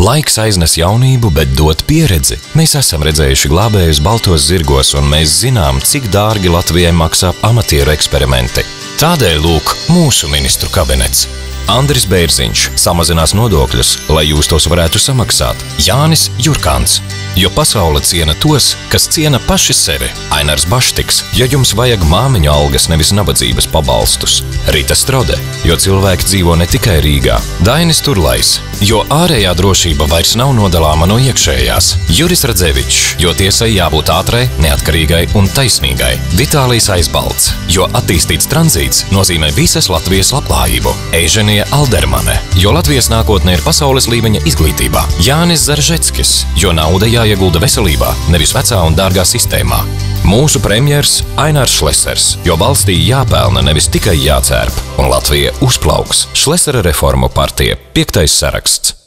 Laiks aiznes jaunību, bet dod pieredzi. Mēs esam redzējuši glābējus baltos zirgos, un mēs zinām, cik dārgi Latvijai maksā amatieru eksperimenti. Tādēļ lūk mūsu ministru kabinets. Andris Bērziņš samazinās nodokļus, lai jūs tos varētu samaksāt. Jānis Jurkāns, jo pasaule ciena tos, kas ciena paši sevi. Ainars Baštiks, jo jums vajag māmiņu algas, nevis nabadzības pabalstus. Rita Strode, jo cilvēki dzīvo ne tikai Rīgā. Dainis Turlais, jo ārējā drošība vairs nav nodalāma no iekšējās. Juris Radzevičs, jo tiesai jābūt ātrai, neatkarīgai un taisnīgai. Vitālijs Aizbalts, jo attīstīts tranzīts nozīmē visas Latvijas labklājību. Eiženija Aldermane, jo Latvijas nākotne ir pasaules līmeņa izglītībā. Jānis Zaržeckis, jo nauda jāiegulda veselībā, nevis vecā un dārgā sistēmā. Mūsu premjers Ainārs Šlesers, jo valstī jāpelna, nevis tikai jācērp, un Latvija uzplauks. Šlesera reformu partija, 5. saraksts.